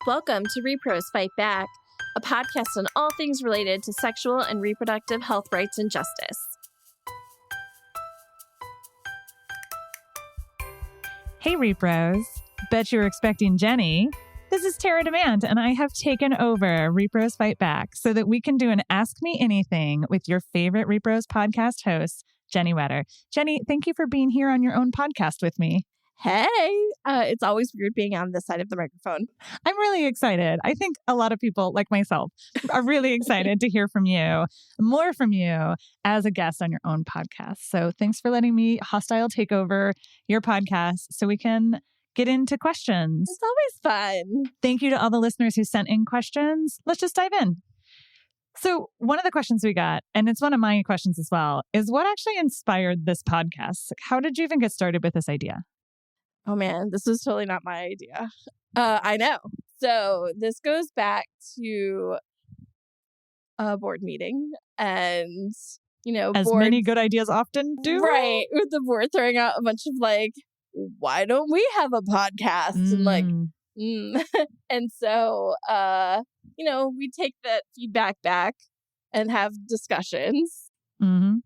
Welcome to rePROs Fight Back, a podcast on all things related to sexual and reproductive health rights and justice. Hey, rePROs. Bet you were expecting Jennie. This is Tarah Demant, and I have taken over rePROs Fight Back so that we can do an Ask Me Anything with your favorite rePROs podcast host, Jennie Wetter. Jennie, thank you for being here on your own podcast with me. Hey, it's always weird being on this side of the microphone. I'm really excited. I think a lot of people, like myself, are really excited to hear from you, more from you as a guest on your own podcast. So thanks for letting me hostile take over your podcast so we can get into questions. It's always fun. Thank you to all the listeners who sent in questions. Let's just dive in. So one of the questions we got, and it's one of my questions as well, is what actually inspired this podcast? How did you even get started with this idea? Oh man, this was totally not my idea. I know. So this goes back to a board meeting and, as many good ideas often do. Right. With the board throwing out a bunch of why don't we have a podcast? And so, we take that feedback back and have discussions. Mm-hmm.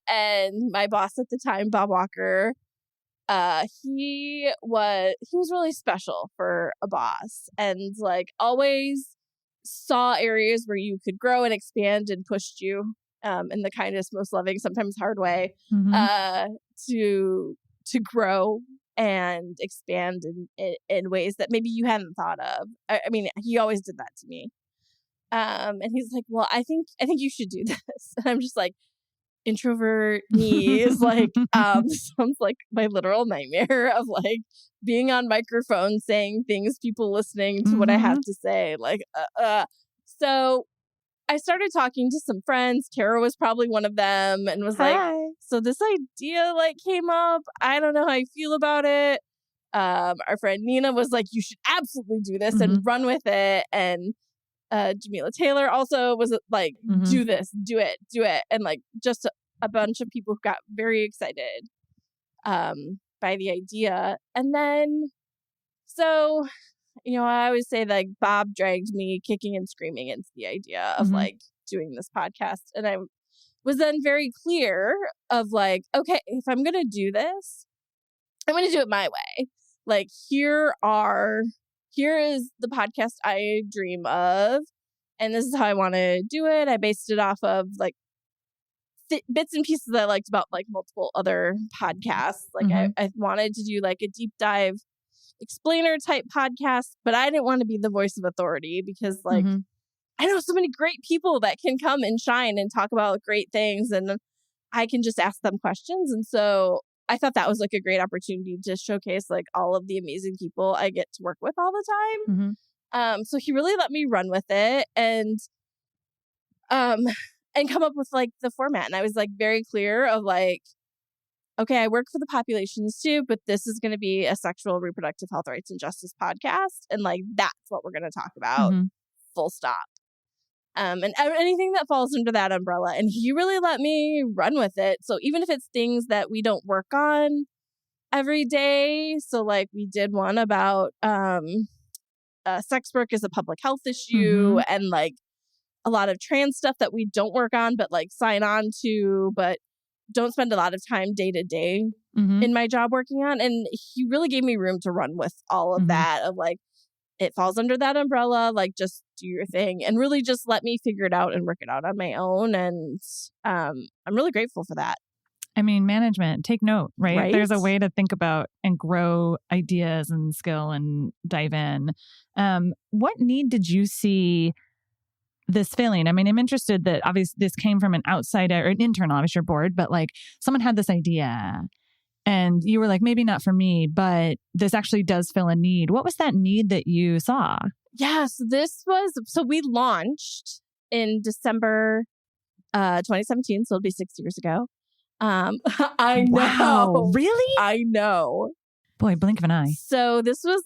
And my boss at the time, Bob Walker, he was really special for a boss and always saw areas where you could grow and expand and pushed you in the kindest, most loving, sometimes hard way to grow and expand in ways that maybe you hadn't thought of. I mean, he always did that to me. And he's like, well, I think you should do this. And I'm just like, introvert me is sounds like my literal nightmare of being on microphone saying things, people listening to what I have to say. So I started talking to some friends. Tara was probably one of them and was so this idea came up. I don't know how you feel about it. Our friend Nina was like, you should absolutely do this and run with it. And Jamila Taylor also was do this, do it. And just a bunch of people who got very excited by the idea. And then, so, I always say Bob dragged me kicking and screaming into the idea of doing this podcast. And I was then very clear of okay, if I'm going to do this, I'm going to do it my way. Here is the podcast I dream of, and this is how I want to do it. I based it off of bits and pieces I liked about multiple other podcasts. I wanted to do a deep dive explainer type podcast, but I didn't want to be the voice of authority because I know so many great people that can come and shine and talk about great things, and I can just ask them questions. And so I thought that was a great opportunity to showcase all of the amazing people I get to work with all the time. So he really let me run with it and come up with the format. And I was very clear of okay, I work for the populations too, but this is going to be a sexual reproductive health rights and justice podcast. And that's what we're going to talk about. Full stop. And anything that falls under that umbrella. And he really let me run with it. So even if it's things that we don't work on every day. So we did one about sex work as a public health issue and a lot of trans stuff that we don't work on, but sign on to, but don't spend a lot of time day to day in my job working on. And he really gave me room to run with all of that of it falls under that umbrella, just do your thing and really just let me figure it out and work it out on my own. And I'm really grateful for that. I mean, management, take note, right? There's a way to think about and grow ideas and skill and dive in. What need did you see this failing? I mean, I'm interested that obviously this came from an outsider or an internal, obviously your board, but someone had this idea and you were maybe not for me, but this actually does fill a need. What was that need that you saw? Yeah, so we launched in December 2017, so it'll be 6 years ago. I know. Wow, really? I know. Boy, blink of an eye. So this was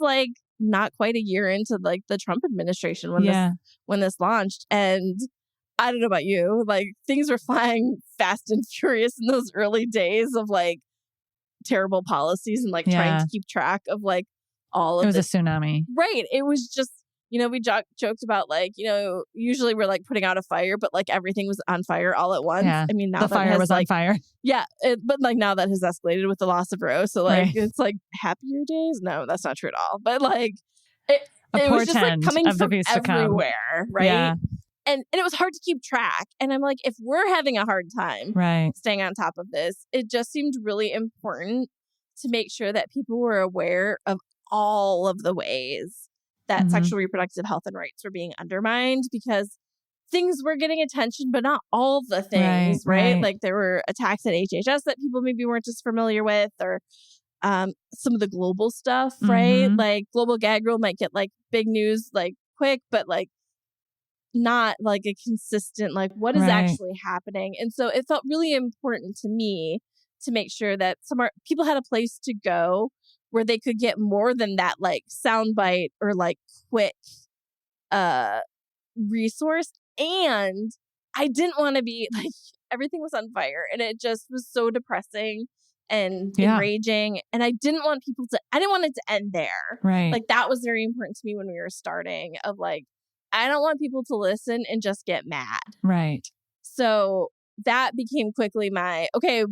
not quite a year into the Trump administration when this launched. And I don't know about you, things were flying fast and furious in those early days of terrible policies and trying to keep track of all of it was a tsunami. Right. It was just we joked about like, usually we're like putting out a fire, but like everything was on fire all at once. Yeah. I mean, now the fire was on fire. Yeah. But like now that has escalated with the loss of Roe. So like, It's like happier days. No, that's not true at all. But like it was just like coming from everywhere. Right. Yeah. And it was hard to keep track. And I'm like, if we're having a hard time staying on top of this, it just seemed really important to make sure that people were aware of all of the ways that sexual reproductive health and rights were being undermined, because things were getting attention, but not all the things, right? Like there were attacks at HHS that people maybe weren't as familiar with, or some of the global stuff, right? Like global gag rule might get like big news like quick, but like not like a consistent, like what is actually happening. And so it felt really important to me to make sure that people had a place to go where they could get more than that like soundbite or like quick resource. And I didn't want to be like, everything was on fire and it just was so depressing and enraging. And I didn't want it to end there. Right. Like that was very important to me when we were starting, of like, I don't want people to listen and just get mad. Right. So that became quickly okay,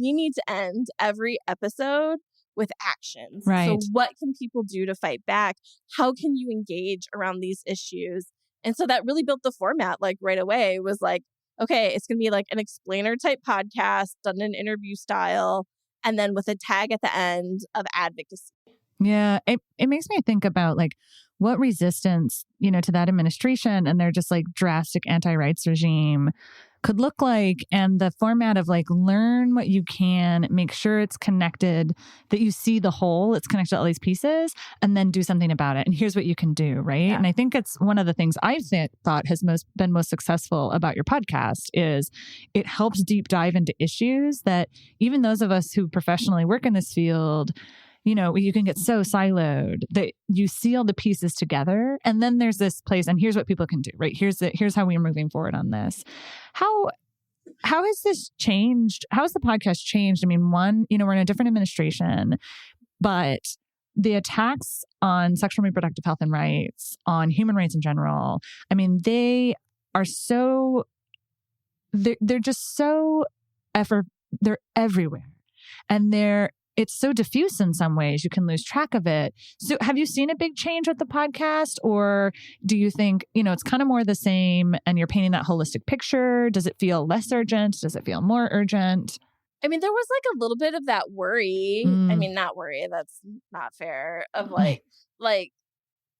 we need to end every episode with actions. Right. So what can people do to fight back? How can you engage around these issues? And so that really built the format like right away. It was like, okay, it's going to be like an explainer type podcast done in interview style, and then with a tag at the end of advocacy. Yeah. It makes me think about like what resistance, to that administration and their just like drastic anti-rights regime could look like, and the format of like learn what you can, make sure it's connected, that you see the whole, it's connected to all these pieces, and then do something about it. And here's what you can do, right? Yeah. And I think it's one of the things I've thought has been most successful about your podcast is it helps deep dive into issues that even those of us who professionally work in this field, you can get so siloed that you see all the pieces together. And then there's this place, and here's what people can do, right? Here's how we're moving forward on this. How has this changed? How has the podcast changed? I mean, one, we're in a different administration, but the attacks on sexual and reproductive health and rights, on human rights in general, I mean, they are they're just so they're everywhere. And it's so diffuse in some ways, you can lose track of it. So have you seen a big change with the podcast, or do you think, it's kind of more the same and you're painting that holistic picture? Does it feel less urgent? Does it feel more urgent? I mean, there was like a little bit of that worry. I mean, not worry, that's not fair, of like,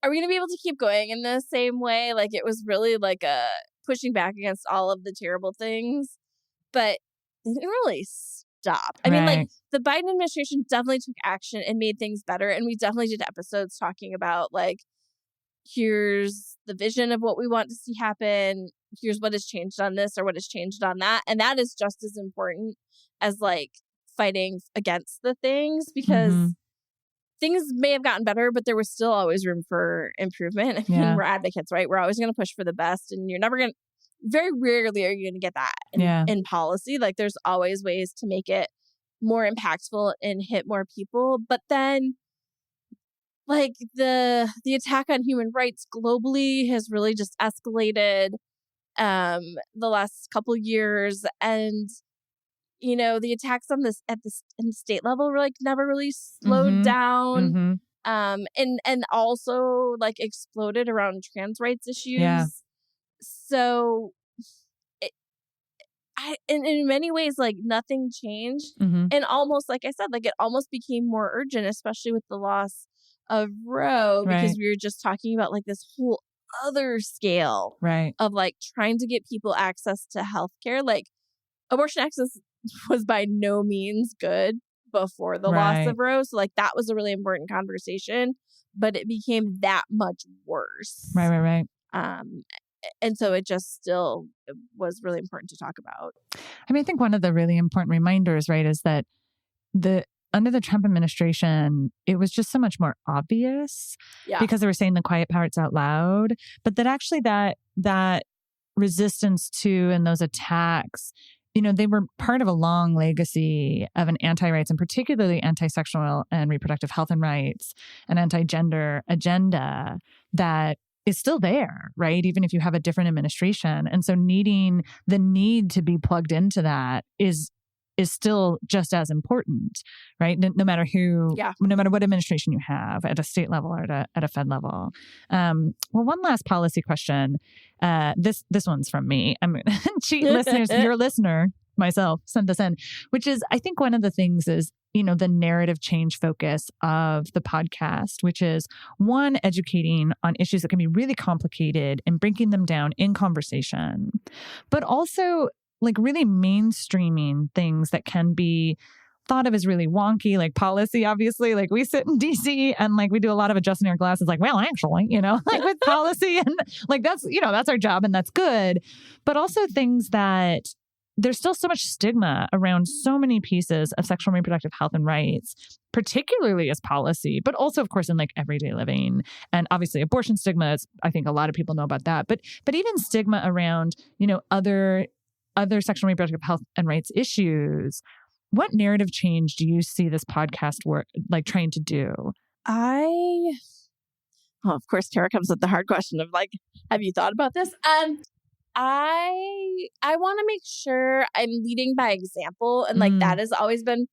are we going to be able to keep going in the same way? Like it was really like a pushing back against all of the terrible things, but they didn't really stop. I mean, like the Biden administration definitely took action and made things better. And we definitely did episodes talking about like, here's the vision of what we want to see happen. Here's what has changed on this or what has changed on that. And that is just as important as like fighting against the things, because things may have gotten better, but there was still always room for improvement. I mean, we're advocates, right? We're always going to push for the best, and very rarely are you going to get that in policy. Like there's always ways to make it more impactful and hit more people. But then like the attack on human rights globally has really just escalated the last couple years. And, the attacks on this in the state level were like never really slowed down. And also like exploded around trans rights issues. Yeah. So in many ways, like nothing changed. And almost, like I said, like it almost became more urgent, especially with the loss of Roe, because we were just talking about like this whole other scale of like trying to get people access to healthcare. Like abortion access was by no means good before the loss of Roe. So like that was a really important conversation, but it became that much worse. Right. And so it just still was really important to talk about. I mean, I think one of the really important reminders, is that under the Trump administration, it was just so much more obvious because they were saying the quiet parts out loud, but that actually that resistance to and those attacks, they were part of a long legacy of an anti-rights and particularly anti-sexual and reproductive health and rights and anti-gender agenda that is still there, right? Even if you have a different administration. And so the need to be plugged into that is still just as important, right? No matter no matter what administration you have at a state level or at a Fed level. Well, one last policy question. This one's from me. I'm cheat listeners, your listener, myself, sent this in, which is, I think one of the things is, the narrative change focus of the podcast, which is one, educating on issues that can be really complicated and breaking them down in conversation, but also like really mainstreaming things that can be thought of as really wonky, like policy, obviously. Like we sit in DC and like we do a lot of adjusting our glasses, like, well, actually, like with policy and like that's our job and that's good. But also things that there's still so much stigma around so many pieces of sexual and reproductive health and rights, particularly as policy, but also, of course, in like everyday living. And obviously abortion stigma is, I think a lot of people know about that, but even stigma around, other sexual and reproductive health and rights issues. What narrative change do you see this podcast work like trying to do? Of course, Tara comes with the hard question of like, have you thought about this? I want to make sure I'm leading by example, and like that has always been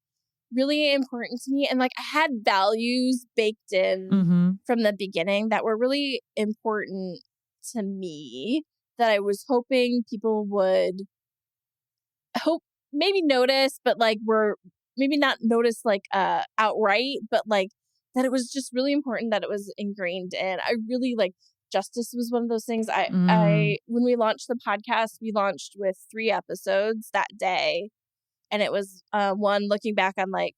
really important to me. And like I had values baked in from the beginning that were really important to me that I was hoping people would maybe notice, but like were maybe not notice like outright, but like that it was just really important that it was ingrained in. I really like justice was one of those things. I when we launched the podcast, we launched with 3 episodes that day, and it was one looking back on like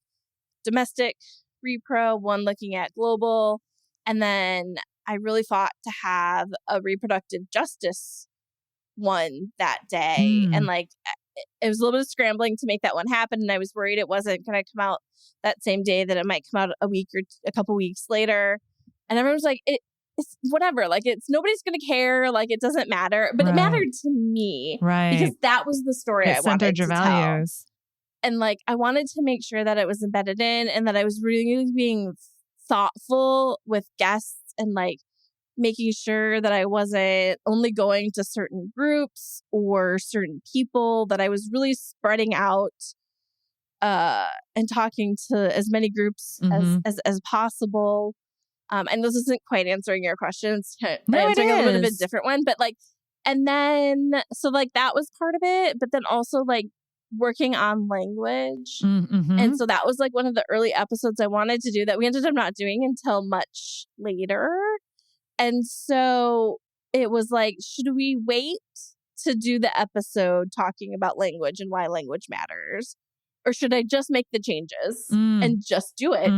domestic repro, one looking at global, and then I really fought to have a reproductive justice one that day, and like it was a little bit of scrambling to make that one happen, and I was worried it wasn't going to come out that same day, that it might come out a week or a couple weeks later, and everyone was like, it's whatever, like it's nobody's going to care, like it doesn't matter, but it mattered to me, right? Because that was the story I wanted to values. tell, and like I wanted to make sure that it was embedded in, and that I was really being thoughtful with guests, and like making sure that I wasn't only going to certain groups or certain people, that I was really spreading out and talking to as many groups as possible. And this isn't quite answering your questions. I'm answering a little bit different one, but like, and then, so like that was part of it, but then also like working on language. And so that was like one of the early episodes I wanted to do that we ended up not doing until much later. And so it was like, should we wait to do the episode talking about language and why language matters? Or should I just make the changes and just do it?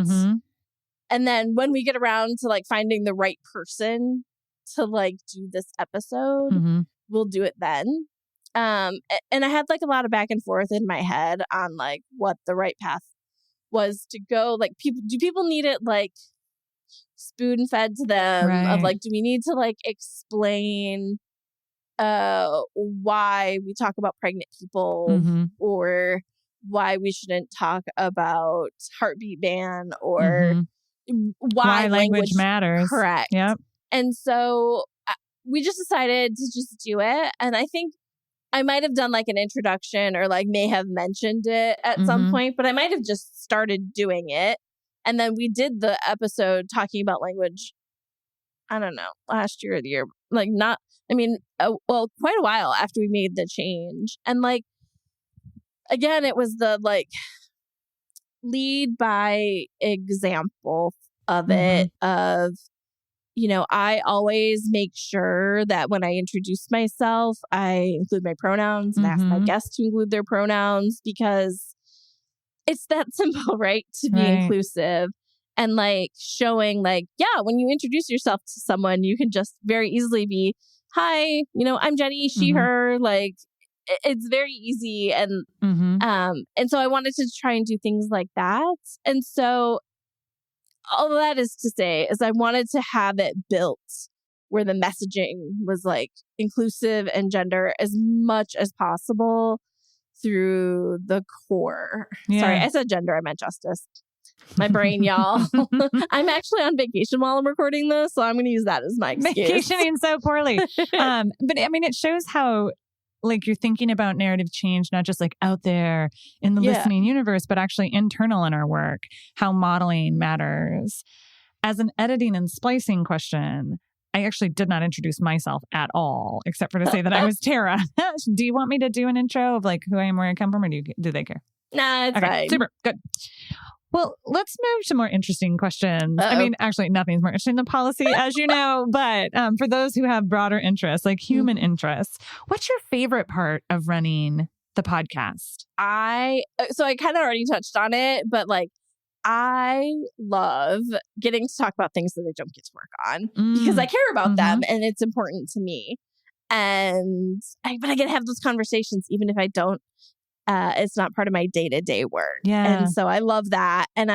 And then when we get around to like finding the right person to like do this episode, we'll do it then. And I had like a lot of back and forth in my head on like what the right path was to go. Like do people need it like spoon fed to them, of like, do we need to like explain why we talk about pregnant people, or why we shouldn't talk about heartbeat ban, or why language matters. Correct. Yep. And so we just decided to just do it. And I think I might have done like an introduction, or like may have mentioned it at some point, but I might have just started doing it. And then we did the episode talking about language, I don't know, last year or the year, like not, I mean, well, quite a while after we made the change. And like, again, it was the like lead by example of it, of, I always make sure that when I introduce myself, I include my pronouns and ask my guests to include their pronouns, because it's that simple, right? To be inclusive, and like showing like, yeah, when you introduce yourself to someone, you can just very easily be, hi, I'm Jennie, she, her, like it's very easy. And, and so I wanted to try and do things like that. And so all of that is to say is I wanted to have it built where the messaging was like inclusive and gender as much as possible through the core. Sorry, I said gender, I meant justice. my brain, y'all. I'm actually on vacation while I'm recording this, so I'm going to use that as my excuse. Vacationing so poorly. But I mean, it shows how like you're thinking about narrative change, not just like out there in the listening universe, but actually internal in our work, how modeling matters. As an editing and splicing question, I actually did not introduce myself at all, except for to say that I was Tarah. Do you want me to do an intro of like who I am, where I come from, or do they care? Nah, it's fine. Super. Good. Well, let's move to more interesting questions. Uh-oh. I mean, actually, nothing's more interesting than policy, as you know. But for those who have broader interests, like human interests, what's your favorite part of running the podcast? So I kind of already touched on it, but like I love getting to talk about things that I don't get to work on because I care about them and it's important to me. But I get to have those conversations even if I don't. It's not part of my day-to-day work. Yeah. And so I love that. And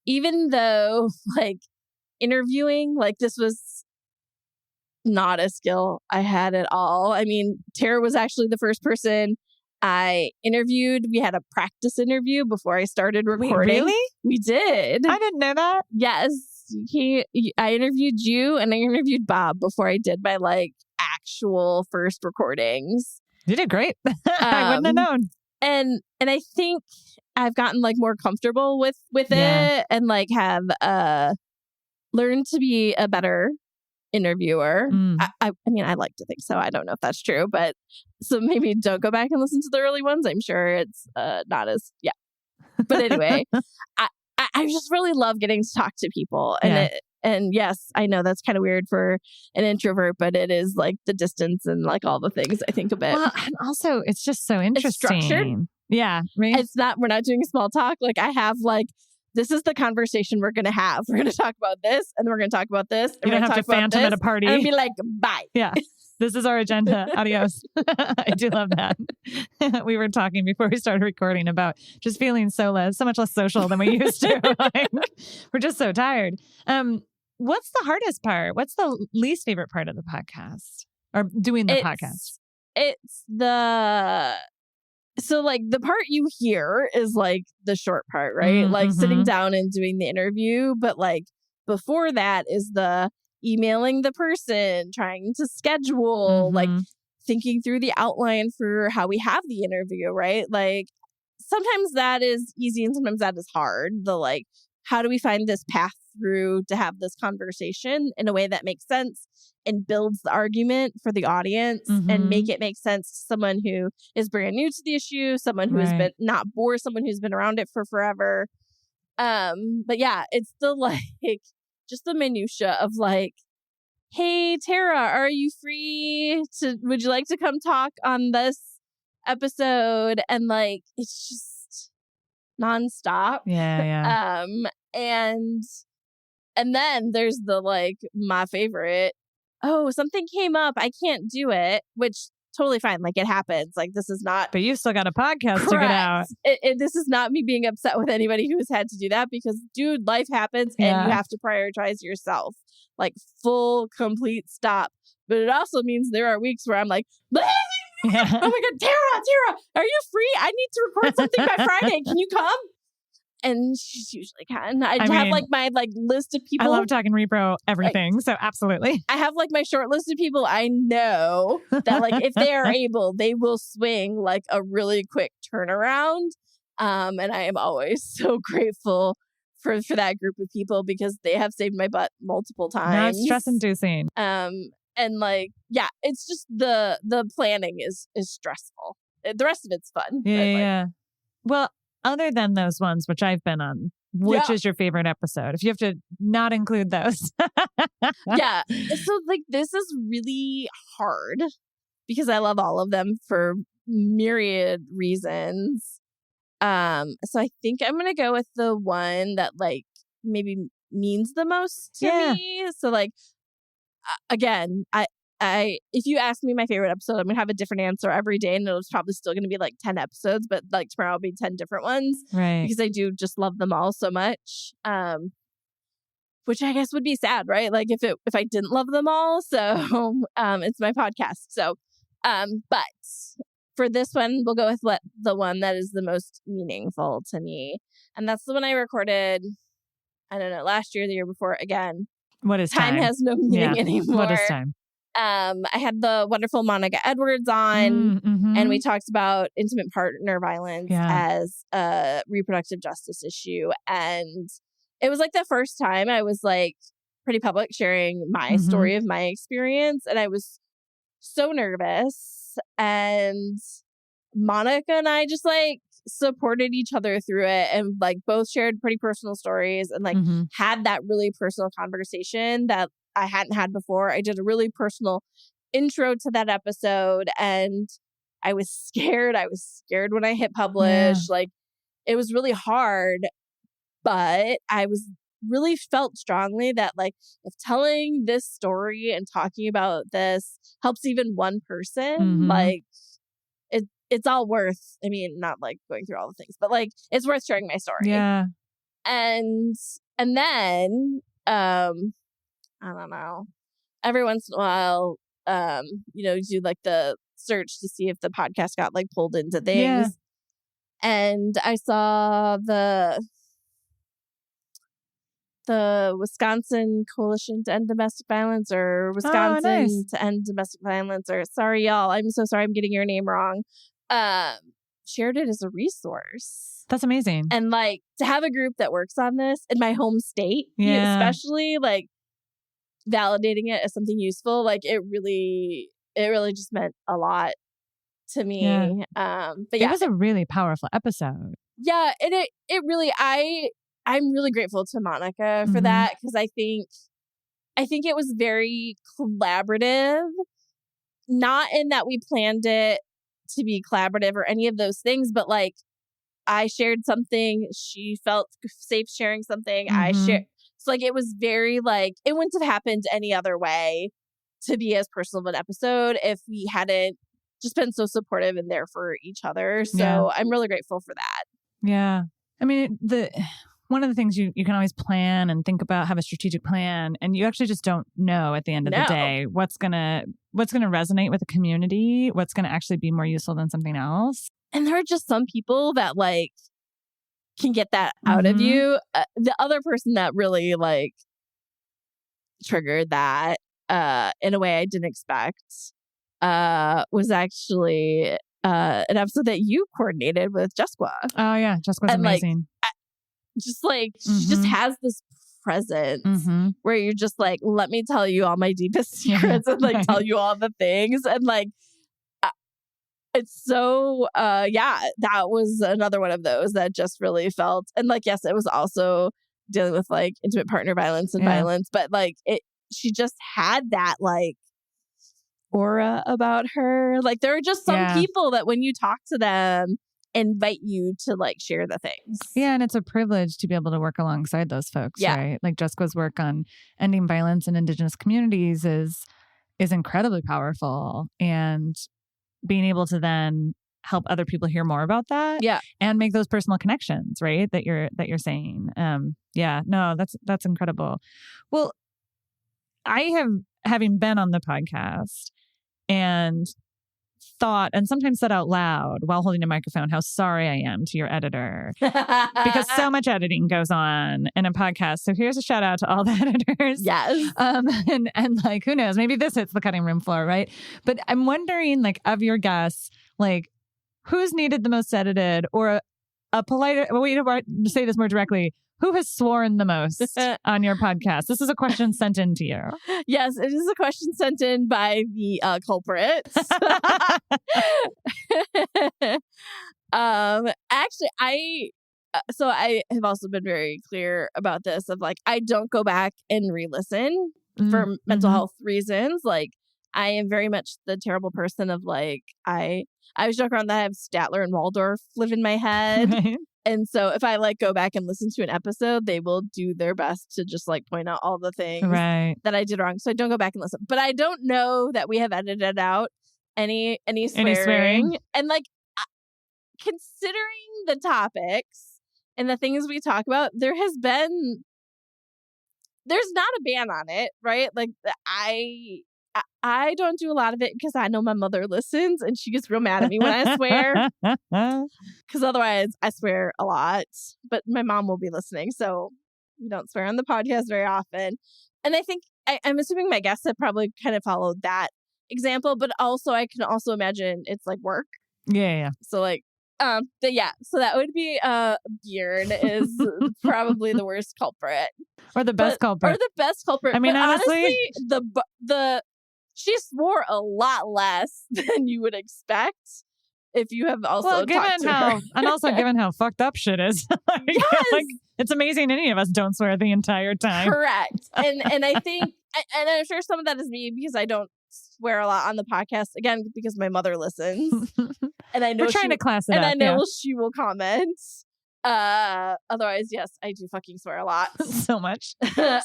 even though like interviewing, like this was not a skill I had at all. I mean, Tarah was actually the first person I interviewed. We had a practice interview before I started recording. Wait, really? We did. I didn't know that. Yes. I interviewed you and I interviewed Bob before I did my like actual first recordings. You did great. I wouldn't have known. And I think I've gotten like more comfortable with it and like have learned to be a better interviewer. I mean, I like to think so. I don't know if that's true, but so maybe don't go back and listen to the early ones. I'm sure it's not as But anyway, I just really love getting to talk to people, and yes, I know that's kind of weird for an introvert, but it is like the distance and like all the things I think of it. Well, and also it's just so interesting. It's structured. Yeah. Right? We're not doing small talk. Like I have like, this is the conversation we're going to have. We're going to talk about this and then we're going to talk about this. And you don't have to phantom at a party. And be like, bye. Yeah. This is our agenda. Adios. I do love that. We were talking before we started recording about just feeling so much less social than we used to. Like, we're just so tired. What's the hardest part? What's the least favorite part of the podcast or doing the podcast? It's so like the part you hear is like the short part, right? Like sitting down and doing the interview. But like before that is the emailing the person, trying to schedule, like thinking through the outline for how we have the interview, right? Like sometimes that is easy and sometimes that is hard. The like, how do we find this path through to have this conversation in a way that makes sense and builds the argument for the audience and make it make sense to someone who is brand new to the issue, someone who has been not bored, someone who's been around it for forever. But yeah, it's the like just the minutia of like, hey, Tarah, are you free would you like to come talk on this episode? And like, it's just nonstop. Yeah. And then there's the like, my favorite, oh, something came up, I can't do it, which totally fine. Like it happens. Like this is not. But you've still got a podcast to get out. This is not me being upset with anybody who has had to do that because, dude, life happens and you have to prioritize yourself. Like full, complete stop. But it also means there are weeks where I'm like, oh my God, Tarah, are you free? I need to record something by Friday. Can you come? And she's usually can. I have like my like list of people. I love talking repro everything. So absolutely. I have like my short list of people I know that like if they are able, they will swing like a really quick turnaround. And I am always so grateful for that group of people because they have saved my butt multiple times. No, it's stress inducing. And like, yeah, it's just the planning is stressful. The rest of it's fun. Yeah. Well, other than those ones, which I've been on, which is your favorite episode? If you have to not include those. Yeah. So like, this is really hard because I love all of them for myriad reasons. So I think I'm going to go with the one that like maybe means the most to me. So like, again, I if you ask me my favorite episode, I'm going to have a different answer every day and it's probably still going to be like 10 episodes, but like tomorrow will be 10 different ones. Right. Because I do just love them all so much. Which I guess would be sad, right? Like if I didn't love them all. So it's my podcast. So but for this one, we'll go with the one that is the most meaningful to me. And that's the one I recorded, I don't know, last year, the year before. Again, what is time? Time has no meaning anymore. What is time? I had the wonderful Monica Edwards on, and we talked about intimate partner violence as a reproductive justice issue. And it was like the first time I was like pretty public sharing my story of my experience. And I was so nervous. And Monica and I just like supported each other through it, and like both shared pretty personal stories, and like had that really personal conversation that I hadn't had before. I did a really personal intro to that episode, and I was scared. I was scared when I hit publish. Like, it was really hard, but I was really felt strongly that like if telling this story and talking about this helps even one person, like it's all worth, I mean, not like going through all the things, but like it's worth sharing my story. Yeah. And then I don't know, every once in a while, you know, you do like the search to see if the podcast got like pulled into things. Yeah. And I saw the Wisconsin Coalition to End Domestic Violence, or Wisconsin to End Domestic Violence, or sorry, y'all, I'm so sorry, I'm getting your name wrong. Shared it as a resource. That's amazing. And like to have a group that works on this in my home state, especially like validating it as something useful, like it really just meant a lot to me. Yeah. But yeah, it was a really powerful episode. Yeah, and it really, I'm really grateful to Monica for that, because I think it was very collaborative, not in that we planned it to be collaborative or any of those things, but like I shared something, she felt safe sharing something, I shared. So like it was very like, it wouldn't have happened any other way to be as personal of an episode if we hadn't just been so supportive and there for each other. So I'm really grateful for that. Yeah. I mean, one of the things you can always plan and think about, have a strategic plan, and you actually just don't know at the end of the day what's gonna resonate with the community, what's gonna actually be more useful than something else. And there are just some people that like can get that out of you. The other person that really like triggered that in a way I didn't expect was actually an episode that you coordinated with Jessica. Oh yeah, Jessica's amazing. Just like she just has this presence where you're just like, let me tell you all my deepest secrets and like tell you all the things, and like it's so that was another one of those that just really felt, and like yes, it was also dealing with like intimate partner violence and violence, but like she just had that like aura about her. Like there are just some people that when you talk to them invite you to like share the things. Yeah, and it's a privilege to be able to work alongside those folks, right? Like Jessica's work on ending violence in Indigenous communities is incredibly powerful, and being able to then help other people hear more about that and make those personal connections, right? That you're saying. That's incredible. Well, having been on the podcast and thought, and sometimes said out loud while holding a microphone, how sorry I am to your editor, because so much editing goes on in a podcast. So here's a shout out to all the editors. Yes. And like, who knows, maybe this hits the cutting room floor, right? But I'm wondering, like, of your guests, like, who's needed the most edited, or a polite way to say this more directly, who has sworn the most on your podcast? This is a question sent in to you. Yes, it is a question sent in by the culprits. Actually, I have also been very clear about this, of like, I don't go back and re-listen for mental health reasons. Like, I am very much the terrible person of like, I was joking around that I have Statler and Waldorf live in my head. Right. And so if I like go back and listen to an episode, they will do their best to just like point out all the things that I did wrong. So I don't go back and listen. But I don't know that we have edited out any swearing. And like considering the topics and the things we talk about, there's not a ban on it, right? Like I don't do a lot of it because I know my mother listens and she gets real mad at me when I swear. Because otherwise I swear a lot. But my mom will be listening, so we don't swear on the podcast very often. And I think I'm assuming my guests have probably kind of followed that example, but also I can also imagine it's like work. Yeah. So like, but yeah, so that would be Bjorn is probably the worst culprit. Or the best culprit. Or the best culprit. I mean, but honestly, she swore a lot less than you would expect if you have also talked to her. And also given how fucked up shit is. Yes. Like, it's amazing any of us don't swear the entire time. Correct. And I think, and I'm sure some of that is me because I don't swear a lot on the podcast, again, because my mother listens. And I know we're trying to class it and up. I know she will comment. Otherwise, yes, I do fucking swear a lot. So much.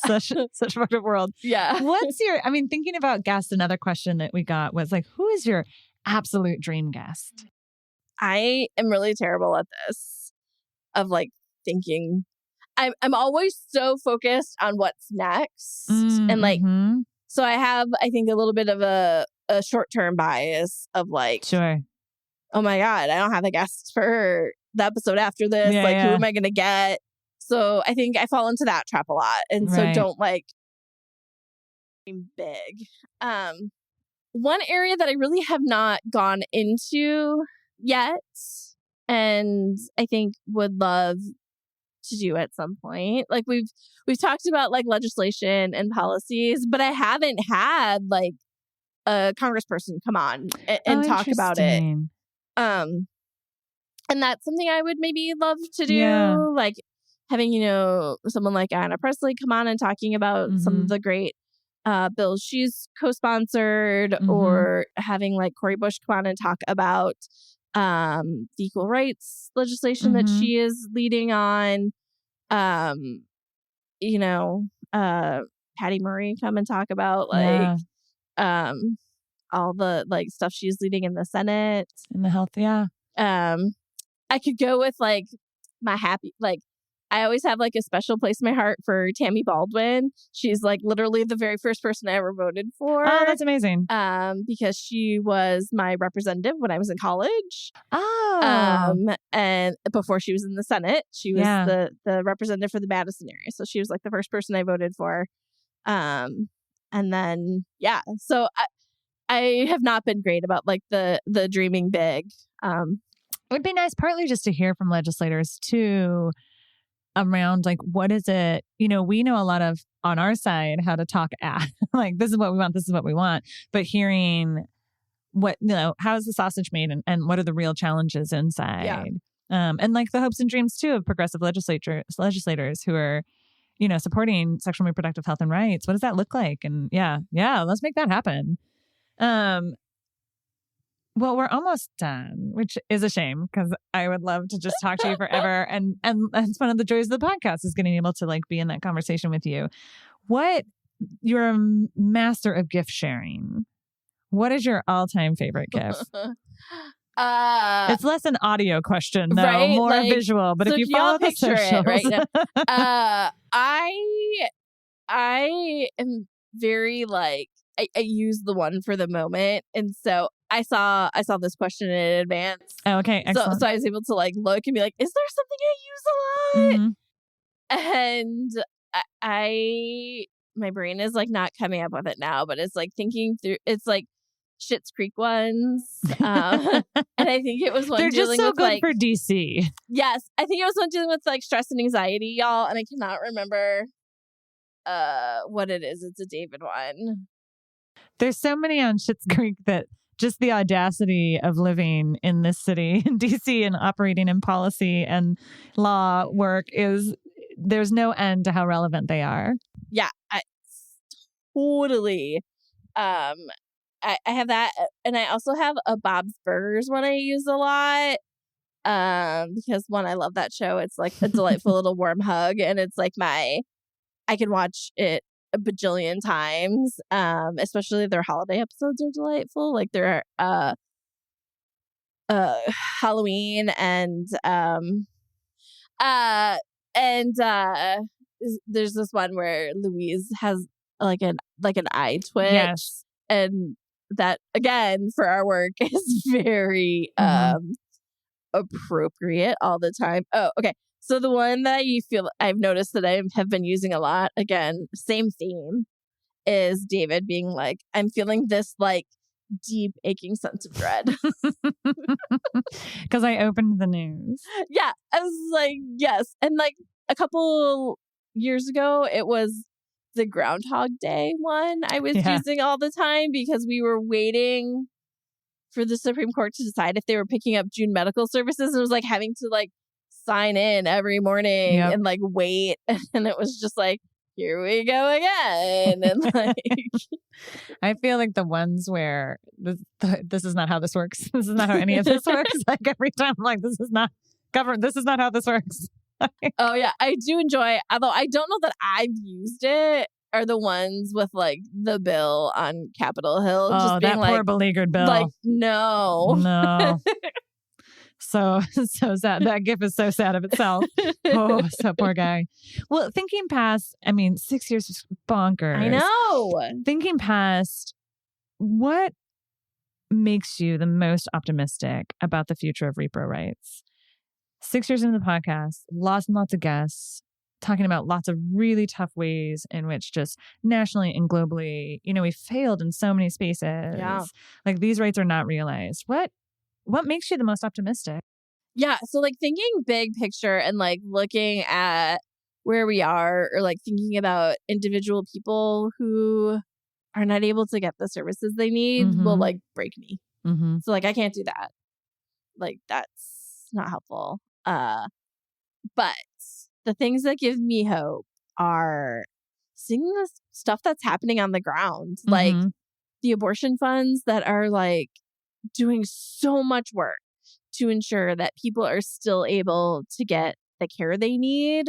Such a fucked up world. Yeah. Thinking about guests, another question that we got was like, who is your absolute dream guest? I am really terrible at this of like thinking. I'm always so focused on what's next. And like, so I have, I think, a little bit of a short-term bias of like, sure. Oh my God, I don't have a guest for the episode after this. Who am I going to get? So I think I fall into that trap a lot. And so don't like big. One area that I really have not gone into yet, and I think would love to do at some point. Like we've talked about like legislation and policies, but I haven't had like a congressperson come on and talk about it. And that's something I would maybe love to do, like having, someone like Anna Presley come on and talking about some of the great bills she's co-sponsored, or having like Cori Bush come on and talk about the equal rights legislation that she is leading on. Patty Murray come and talk about like all the like stuff she's leading in the Senate and the health. I could go with like my happy, like I always have like a special place in my heart for Tammy Baldwin. She's like literally the very first person I ever voted for. Oh, that's amazing. Because she was my representative when I was in college. Oh. And before she was in the Senate, she was the representative for the Madison area. So she was like the first person I voted for. And then, so I have not been great about like the dreaming big. It would be nice partly just to hear from legislators too around like, what is it? We know a lot of on our side how to talk at like, this is what we want. This is what we want. But hearing what, how is the sausage made and what are the real challenges inside? Yeah. And like the hopes and dreams too of progressive legislators who are, supporting sexual and reproductive health and rights. What does that look like? And let's make that happen. Well, we're almost done, which is a shame because I would love to just talk to you forever. And that's one of the joys of the podcast is getting able to like be in that conversation with you. You're a master of gift sharing. What is your all-time favorite gift? It's less an audio question, though, right? More like, visual. But so if you follow the socials, right? I am very like I use the one for the moment, and so I saw this question in advance. Oh, okay, excellent. So I was able to like look and be like, is there something I use a lot? And my brain is like not coming up with it now, but it's like thinking through. It's like Schitt's Creek ones, and I think it was one. They're dealing just so with, good like, for DC. Yes, I think it was one dealing with like stress and anxiety, y'all, and I cannot remember what it is. It's a David one. There's so many on Schitt's Creek that just the audacity of living in this city in DC and operating in policy and law work there's no end to how relevant they are. Yeah, totally. I have that, and I also have a Bob's Burgers one I use a lot. Because one, I love that show. It's like a delightful little warm hug, and it's like I can watch it a bajillion times. Especially their holiday episodes are delightful. Like their Halloween and there's this one where Louise has like an eye twitch. Yes. And that, again, for our work is very appropriate all the time. Oh, okay. So the one that you feel I've noticed that I have been using a lot, again, same theme, is David being like, I'm feeling this like deep aching sense of dread. Because I opened the news. Yeah. I was like, yes. And like a couple years ago, it was the Groundhog Day one I was using all the time because we were waiting for the Supreme Court to decide if they were picking up June medical services. And it was like having to like sign in every morning and like wait. And it was just like, here we go again. And like, I feel like the ones where this is not how this works. This is not how any of this works. Like every time I'm like, this is not government. This is not how this works. Oh yeah. I do enjoy, although I don't know that I've used it, are the ones with like the bill on Capitol Hill. Oh, just being that like, poor beleaguered bill. Like, no. So sad. That gif is so sad of itself. Oh, so poor guy. Well, thinking past, 6 years is bonkers. I know. Thinking past, what makes you the most optimistic about the future of repro rights? 6 years into the podcast, lots and lots of guests, talking about lots of really tough ways in which just nationally and globally, we failed in so many spaces. Yeah. Like these rights are not realized. What makes you the most optimistic? Yeah. So like thinking big picture and like looking at where we are, or like thinking about individual people who are not able to get the services they need will like break me. So like I can't do that. Like that's not helpful. But the things that give me hope are seeing the stuff that's happening on the ground. Like the abortion funds that are like doing so much work to ensure that people are still able to get the care they need.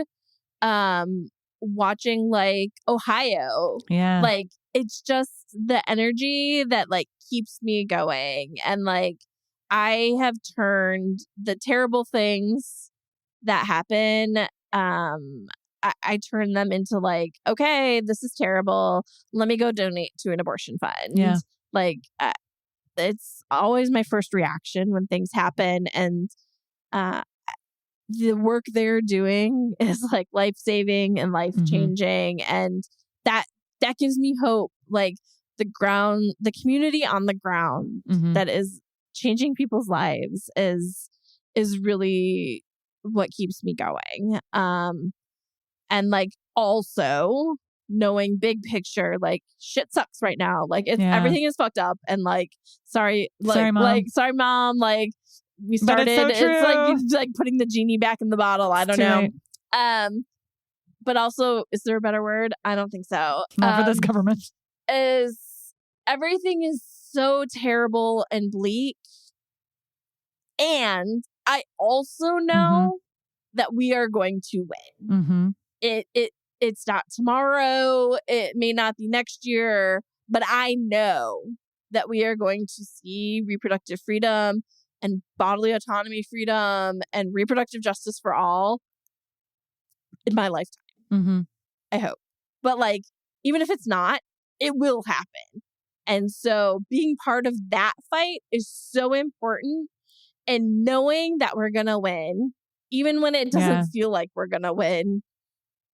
Watching like Ohio. Yeah. Like it's just the energy that like keeps me going. And like I have turned the terrible things that happen, I turn them into like, okay, this is terrible. Let me go donate to an abortion fund. Yeah. Like it's always my first reaction when things happen. And the work they're doing is like life-saving and life-changing. And that gives me hope. Like the community on the ground that is changing people's lives is really what keeps me going. And like also knowing big picture, like shit sucks right now. Like it's everything is fucked up. And like, sorry mom. Like we started, it's like putting the genie back in the bottle. I don't know. Late. But also, is there a better word? I don't think so. Not for this government. Is everything is so terrible and bleak. And I also know that we are going to win. It's not tomorrow. It may not be next year, but I know that we are going to see reproductive freedom and bodily autonomy freedom and reproductive justice for all in my lifetime. I hope. But like, even if it's not, it will happen. And so being part of that fight is so important. And knowing that we're going to win, even when it doesn't feel like we're going to win,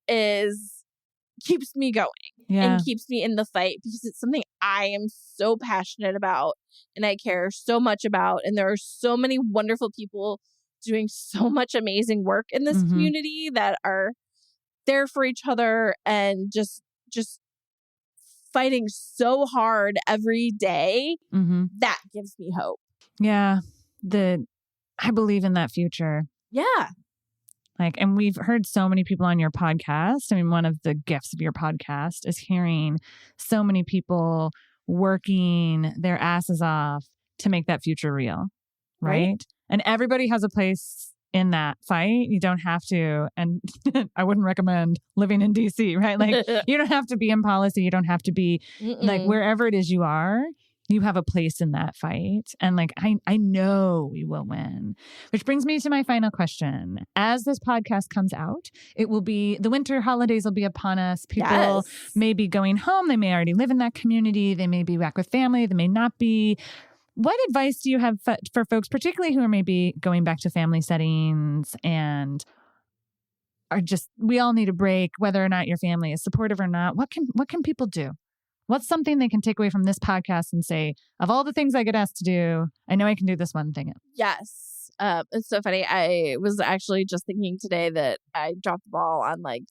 keeps me going and keeps me in the fight, because it's something I am so passionate about and I care so much about. And there are so many wonderful people doing so much amazing work in this community that are there for each other and just fighting so hard every day. That gives me hope. Yeah. I believe in that future. Yeah. Like, and we've heard so many people on your podcast. I mean, one of the gifts of your podcast is hearing so many people working their asses off to make that future real. Right? And everybody has a place in that fight. You don't have to, and I wouldn't recommend living in DC, right? Like you don't have to be in policy. You don't have to be like wherever it is you are. you have a place in that fight. And like, I know we will win. Which brings me to my final question. As this podcast comes out, it will be, the winter holidays will be upon us. People may be going home. They may already live in that community. They may be back with family. They may not be. What advice do you have for folks, particularly who are maybe going back to family settings and are just, we all need a break, whether or not your family is supportive or not? What can people do? What's something they can take away from this podcast and say, of all the things I get asked to do, I know I can do this one thing? Yes. It's so funny. I was actually just thinking today that I dropped the ball on like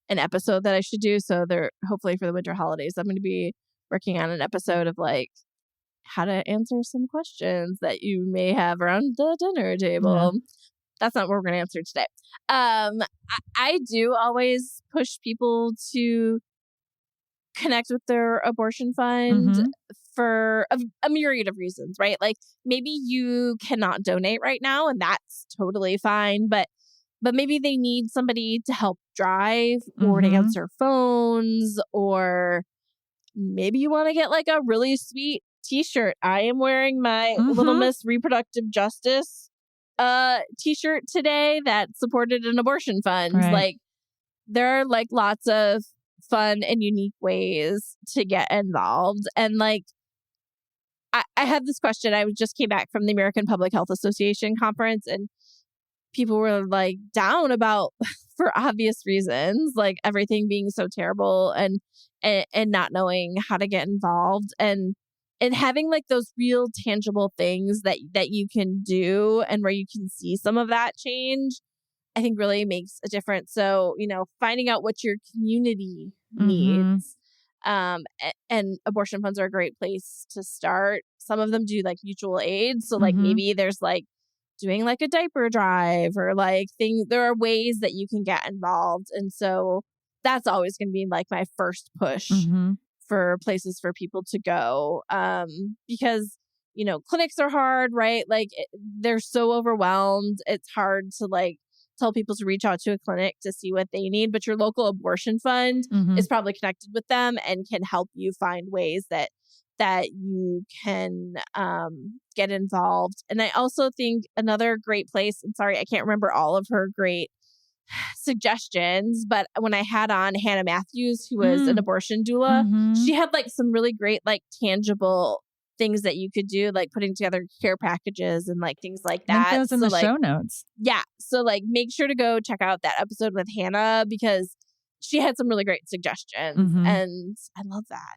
an episode that I should do. So hopefully for the winter holidays, I'm going to be working on an episode of like how to answer some questions that you may have around the dinner table. Yeah. That's not what we're going to answer today. I do always push people to connect with their abortion fund for a myriad of reasons, right? Like maybe you cannot donate right now and that's totally fine, but maybe they need somebody to help drive or to answer phones, or maybe you want to get like a really sweet t-shirt. I am wearing my Little Miss Reproductive Justice t-shirt today that supported an abortion fund. Right. Like there are like lots of fun and unique ways to get involved. And like, I had this question. I just came back from the American Public Health Association conference and people were like down about, for obvious reasons, like everything being so terrible and not knowing how to get involved and having like those real tangible things that you can do and where you can see some of that change, I think really makes a difference. So, finding out what your community needs. And abortion funds are a great place to start. Some of them do like mutual aid. So like maybe there's like doing like a diaper drive or like there are ways that you can get involved. And so that's always going to be like my first push for places for people to go. Because, clinics are hard, right? Like they're so overwhelmed. It's hard to like tell people to reach out to a clinic to see what they need, but your local abortion fund is probably connected with them and can help you find ways that you can get involved. And I also think another great place, and sorry, I can't remember all of her great suggestions, but when I had on Hannah Matthews, who was an abortion doula, she had like some really great, like tangible things that you could do, like putting together care packages and like things like that. Link those in the show notes. Yeah. So like make sure to go check out that episode with Hannah because she had some really great suggestions and I love that.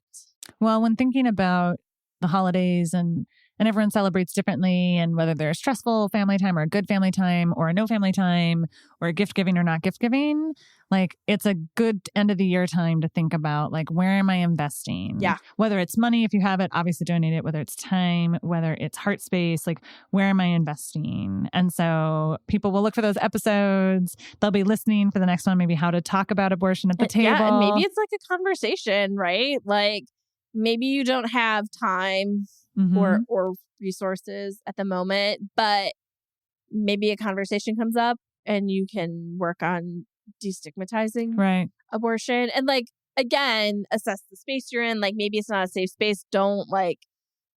Well, when thinking about the holidays and everyone celebrates differently, and whether they're a stressful family time or a good family time or a no family time or a gift giving or not gift giving, like it's a good end of the year time to think about like, where am I investing? Yeah. Whether it's money, if you have it, obviously donate it, whether it's time, whether it's heart space, like where am I investing? And so people will look for those episodes. They'll be listening for the next one, maybe how to talk about abortion at the table. Yeah, and maybe it's like a conversation, right? Like maybe you don't have time or resources at the moment, but maybe a conversation comes up and you can work on destigmatizing abortion. And like, again, assess the space you're in. Like maybe it's not a safe space. Don't like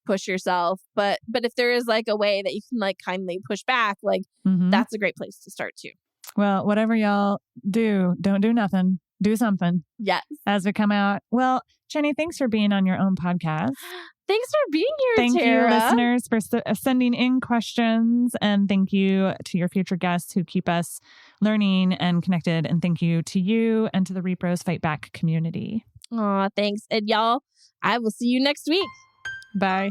push yourself. But if there is like a way that you can like kindly push back, like that's a great place to start too. Well, whatever y'all do, don't do nothing. Do something. Yes. As we come out. Well, Jennie, thanks for being on your own podcast. Thanks for being here, Thank Tarah. you, listeners, for sending in questions. And thank you to your future guests who keep us learning and connected. And thank you to you and to the rePROs Fight Back community. Aw, thanks. And y'all, I will see you next week. Bye.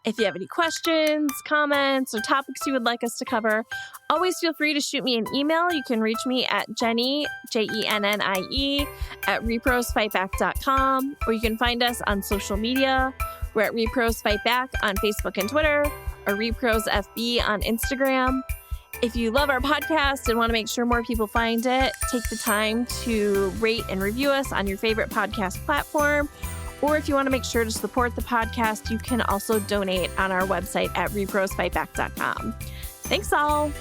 If you have any questions, comments, or topics you would like us to cover, always feel free to shoot me an email. You can reach me at Jennie, Jennie, at rePROsFightBack.com, or you can find us on social media. We're at rePROs Fight Back on Facebook and Twitter, or rePROs FB on Instagram. If you love our podcast and want to make sure more people find it, take the time to rate and review us on your favorite podcast platform. Or if you want to make sure to support the podcast, you can also donate on our website at rePROsFightBack.com. Thanks all.